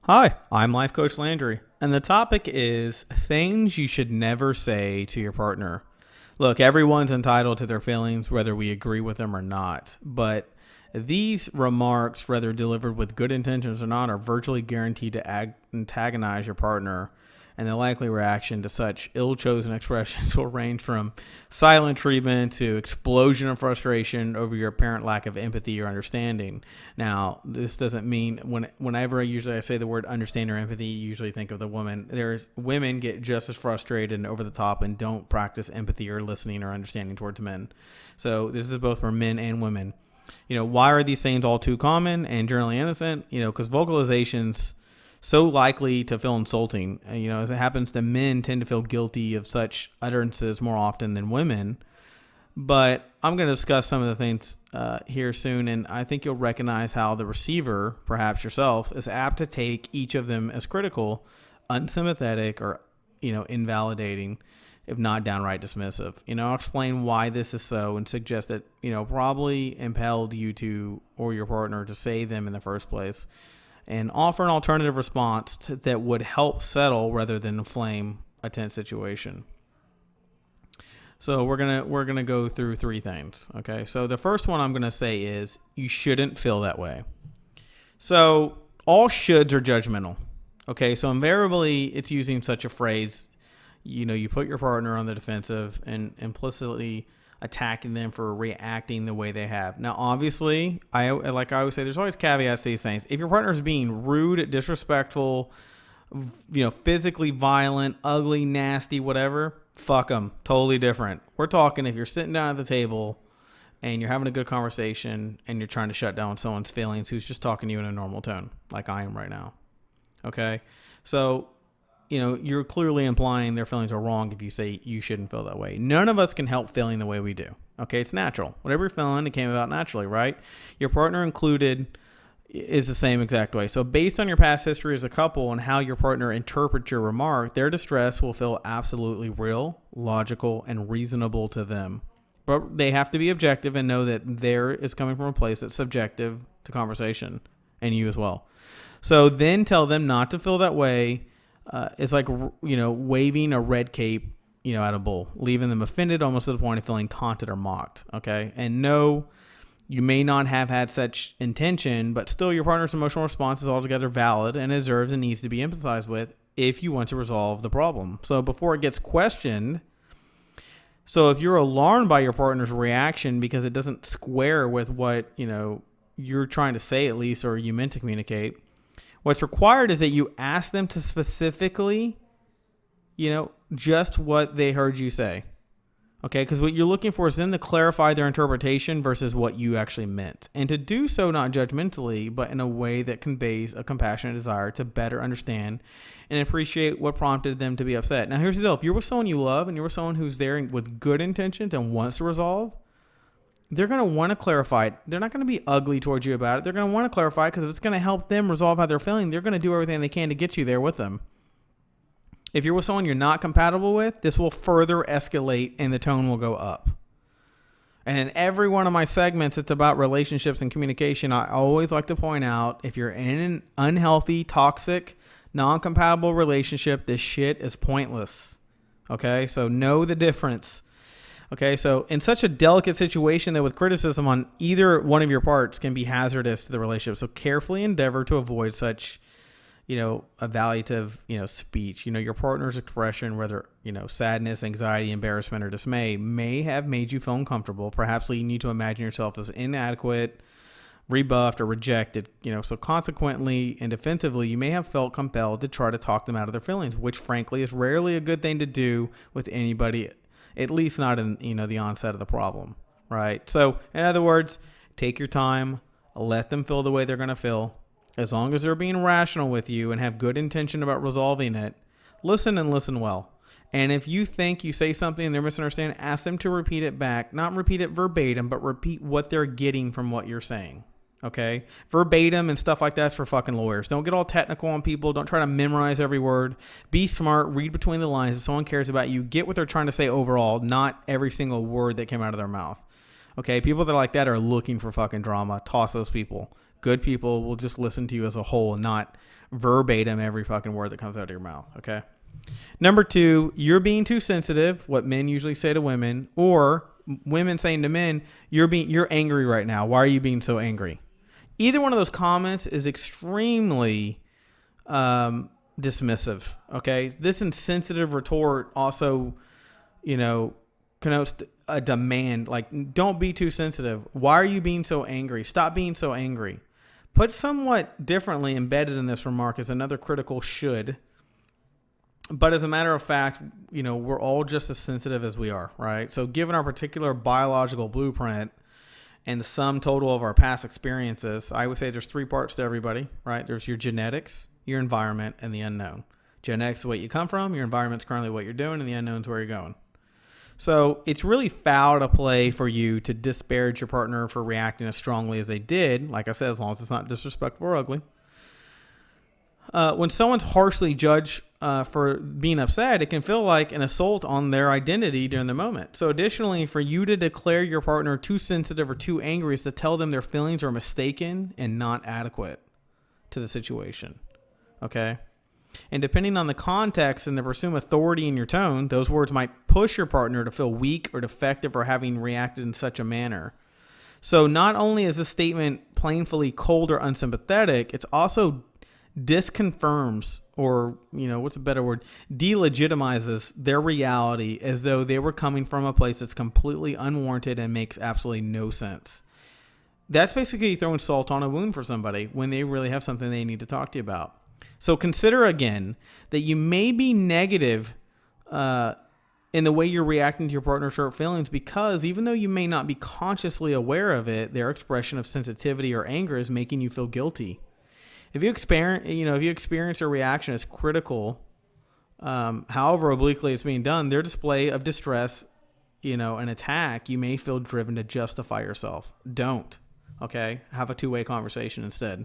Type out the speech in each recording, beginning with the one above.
Hi, I'm Life Coach Landry, and the topic is things you should never say to your partner. Look, everyone's entitled to their feelings, whether we agree with them or not, but these remarks, whether delivered with good intentions or not, are virtually guaranteed to antagonize your partner, and the likely reaction to such ill-chosen expressions will range from silent treatment to explosion of frustration over your apparent lack of empathy or understanding. Now, this doesn't mean whenever I say the word understand or empathy, you usually think of the woman. Women get just as frustrated and over the top and don't practice empathy or listening or understanding towards men. So this is both for men and women. Why are these sayings all too common and generally innocent? Because vocalizations so likely to feel insulting. As it happens to men, tend to feel guilty of such utterances more often than women. But I'm going to discuss some of the things here soon, and I think you'll recognize how the receiver, perhaps yourself, is apt to take each of them as critical, unsympathetic, or invalidating, if not downright dismissive. I'll explain why this is so and suggest that probably impelled you to or your partner to say them in the first place, and offer an alternative response that would help settle rather than inflame a tense situation. So we're gonna go through three things. Okay, so the first one I'm gonna say is you shouldn't feel that way. So all shoulds are judgmental. Okay, so invariably it's using such a phrase. You put your partner on the defensive and implicitly attacking them for reacting the way they have. Now, obviously, I always say, there's always caveats to these things. If your partner is being rude, disrespectful, physically violent, ugly, nasty, whatever, fuck them. Totally different. We're talking if you're sitting down at the table and you're having a good conversation and you're trying to shut down someone's feelings who's just talking to you in a normal tone, like I am right now. Okay? So, you're clearly implying their feelings are wrong if you say you shouldn't feel that way. None of us can help feeling the way we do. Okay, it's natural. Whatever you're feeling, it came about naturally, right? Your partner included is the same exact way. So based on your past history as a couple and how your partner interprets your remark, their distress will feel absolutely real, logical, and reasonable to them. But they have to be objective and know that there is coming from a place that's subjective to conversation and you as well. So then tell them not to feel that way. It's like, waving a red cape, at a bull, leaving them offended almost to the point of feeling taunted or mocked. Okay. And no, you may not have had such intention, but still your partner's emotional response is altogether valid and deserves and needs to be empathized with if you want to resolve the problem. So before it gets questioned, so if you're alarmed by your partner's reaction because it doesn't square with what, you're trying to say at least, or you meant to communicate, what's required is that you ask them to specifically, just what they heard you say. Okay, because what you're looking for is them to clarify their interpretation versus what you actually meant. And to do so not judgmentally, but in a way that conveys a compassionate desire to better understand and appreciate what prompted them to be upset. Now, here's the deal. If you're with someone you love and you're with someone who's there with good intentions and wants to resolve, they're going to want to clarify it. They're not going to be ugly towards you about it. They're going to want to clarify it because if it's going to help them resolve how they're feeling, they're going to do everything they can to get you there with them. If you're with someone you're not compatible with, this will further escalate and the tone will go up. And in every one of my segments, it's about relationships and communication. I always like to point out, if you're in an unhealthy, toxic, non-compatible relationship, this shit is pointless. Okay, so know the difference. Okay, so in such a delicate situation that with criticism on either one of your parts can be hazardous to the relationship. So carefully endeavor to avoid such, evaluative, speech. Your partner's expression, whether, sadness, anxiety, embarrassment, or dismay, may have made you feel uncomfortable, perhaps leading you to imagine yourself as inadequate, rebuffed, or rejected. So consequently and defensively, you may have felt compelled to try to talk them out of their feelings, which frankly is rarely a good thing to do with anybody, at least not in, the onset of the problem, right? So in other words, take your time, let them feel the way they're going to feel. As long as they're being rational with you and have good intention about resolving it, listen and listen well. And if you think you say something and they're misunderstanding, ask them to repeat it back. Not repeat it verbatim, but repeat what they're getting from what you're saying. Okay? Verbatim and stuff like that's for fucking lawyers. Don't get all technical on people. Don't try to memorize every word. Be smart. Read between the lines. If someone cares about you, get what they're trying to say overall, not every single word that came out of their mouth. Okay? People that are like that are looking for fucking drama. Toss those people. Good people will just listen to you as a whole and not verbatim every fucking word that comes out of your mouth. Okay. Number 2, you're being too sensitive, what men usually say to women, or women saying to men, you're angry right now. Why are you being so angry? Either one of those comments is extremely dismissive. Okay. This insensitive retort also, connotes a demand. Like, don't be too sensitive. Why are you being so angry? Stop being so angry. Put somewhat differently embedded in this remark is another critical should. But as a matter of fact, we're all just as sensitive as we are, right? So given our particular biological blueprint and the sum total of our past experiences, I would say there's 3 parts to everybody, right? There's your genetics, your environment, and the unknown. Genetics is what you come from. Your environment's currently what you're doing, and the unknown's where you're going. So it's really foul to play for you to disparage your partner for reacting as strongly as they did. Like I said, as long as it's not disrespectful or ugly. When someone's harshly judged for being upset, it can feel like an assault on their identity during the moment. So additionally, for you to declare your partner too sensitive or too angry is to tell them their feelings are mistaken and not adequate to the situation. Okay? And depending on the context and the presumed authority in your tone, those words might push your partner to feel weak or defective for having reacted in such a manner. So not only is this statement plainly cold or unsympathetic, it's also disconfirms, or what's a better word, delegitimizes their reality as though they were coming from a place that's completely unwarranted and makes absolutely no sense. That's basically throwing salt on a wound for somebody when they really have something they need to talk to you about. So consider again that you may be negative in the way you're reacting to your partner's hurt feelings, because even though you may not be consciously aware of it, their expression of sensitivity or anger is making you feel guilty. If you experience a reaction as critical, however obliquely it's being done, their display of distress, an attack, you may feel driven to justify yourself. Don't. Okay? Have a two-way conversation instead.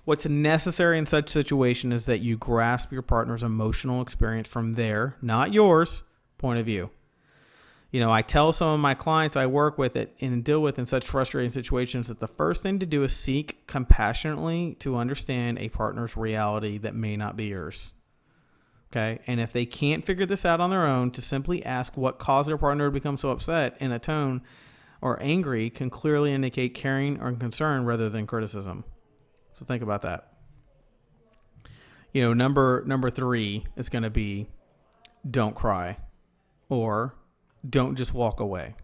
What's necessary in such situation is that you grasp your partner's emotional experience from their, not yours, point of view. I tell some of my clients I work with it and deal with in such frustrating situations that the first thing to do is seek compassionately to understand a partner's reality that may not be yours. Okay. And if they can't figure this out on their own, to simply ask what caused their partner to become so upset in a tone or angry can clearly indicate caring or concern rather than criticism. So think about that. Number 3 is going to be don't cry, or don't just walk away.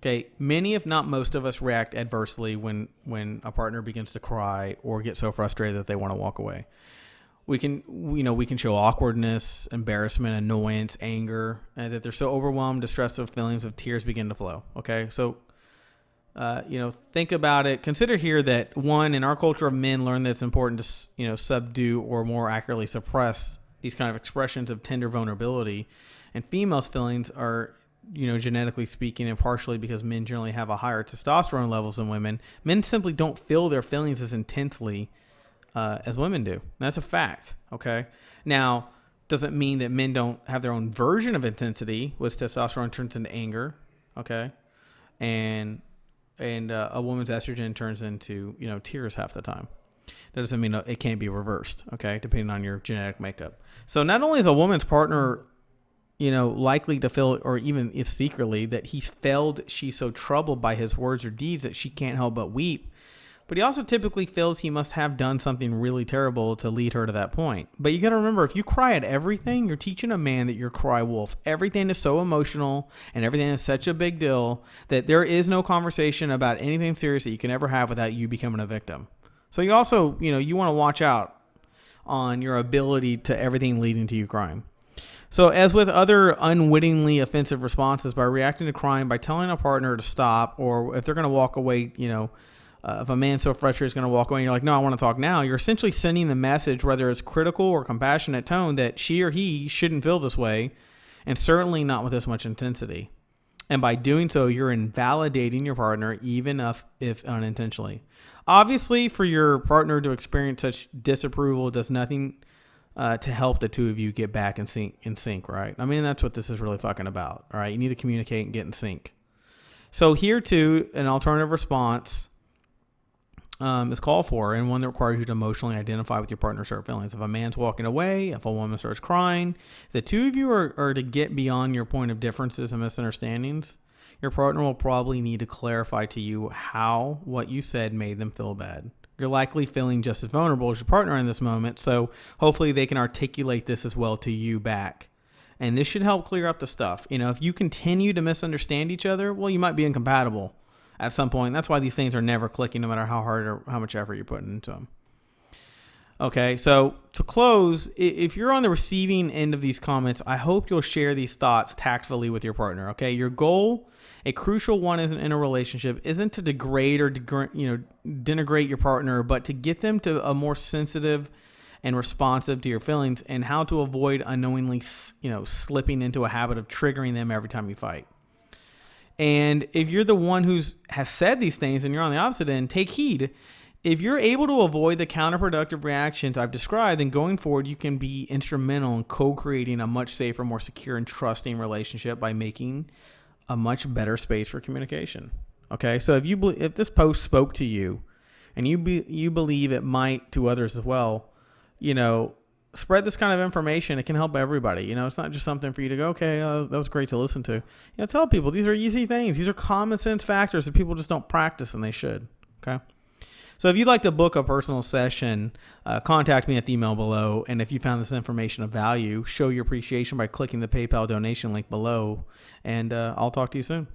Okay. Many, if not most of us, react adversely when a partner begins to cry or get so frustrated that they want to walk away. We can show awkwardness, embarrassment, annoyance, anger, and that they're so overwhelmed, distressed with feelings of tears begin to flow. Okay. So, think about it. Consider here that one, in our culture of men, learn that it's important to, subdue or more accurately suppress these kind of expressions of tender vulnerability. And females' feelings are, genetically speaking, and partially because men generally have a higher testosterone levels than women, men simply don't feel their feelings as intensely as women do. That's a fact. Okay. Now, doesn't mean that men don't have their own version of intensity, which testosterone turns into anger. Okay. And a woman's estrogen turns into, tears half the time. That doesn't mean it can't be reversed. Okay. Depending on your genetic makeup. So not only is a woman's partner, likely to feel, or even if secretly, that she's so troubled by his words or deeds that she can't help but weep, but he also typically feels he must have done something really terrible to lead her to that point. But you got to remember, if you cry at everything, you're teaching a man that you're cry wolf. Everything is so emotional and everything is such a big deal that there is no conversation about anything serious that you can ever have without you becoming a victim. So you also, you want to watch out on your ability to everything leading to you crying. So as with other unwittingly offensive responses, by reacting to crying, by telling a partner to stop, or if they're going to walk away, if a man's so frustrated he's going to walk away and you're like, no, I want to talk now, you're essentially sending the message, whether it's critical or compassionate tone, that she or he shouldn't feel this way, and certainly not with this much intensity. And by doing so, you're invalidating your partner, even if unintentionally. Obviously, for your partner to experience such disapproval does nothing to help the two of you get back in sync, right? I mean, that's what this is really fucking about, all right? You need to communicate and get in sync. So here too, an alternative response is called for, and one that requires you to emotionally identify with your partner's hurt feelings. If a man's walking away, if a woman starts crying, if the two of you are to get beyond your point of differences and misunderstandings, your partner will probably need to clarify to you how what you said made them feel bad. You're likely feeling just as vulnerable as your partner in this moment, so hopefully they can articulate this as well to you back. And this should help clear up the stuff. If you continue to misunderstand each other, well, you might be incompatible at some point. That's why these things are never clicking, no matter how hard or how much effort you're putting into them. Okay, so to close, if you're on the receiving end of these comments, I hope you'll share these thoughts tactfully with your partner. Okay, your goal, a crucial one in a relationship, isn't to degrade or denigrate your partner, but to get them to a more sensitive and responsive to your feelings, and how to avoid unknowingly, slipping into a habit of triggering them every time you fight. And if you're the one has said these things and you're on the opposite end, take heed. If you're able to avoid the counterproductive reactions I've described, then going forward, you can be instrumental in co-creating a much safer, more secure, and trusting relationship by making a much better space for communication. Okay, so if this post spoke to you, and you believe it might to others as well, spread this kind of information. It can help everybody. It's not just something for you to go, okay, that was great to listen to. Tell people these are easy things. These are common sense factors that people just don't practice, and they should. Okay. So if you'd like to book a personal session, contact me at the email below. And if you found this information of value, show your appreciation by clicking the PayPal donation link below. And I'll talk to you soon.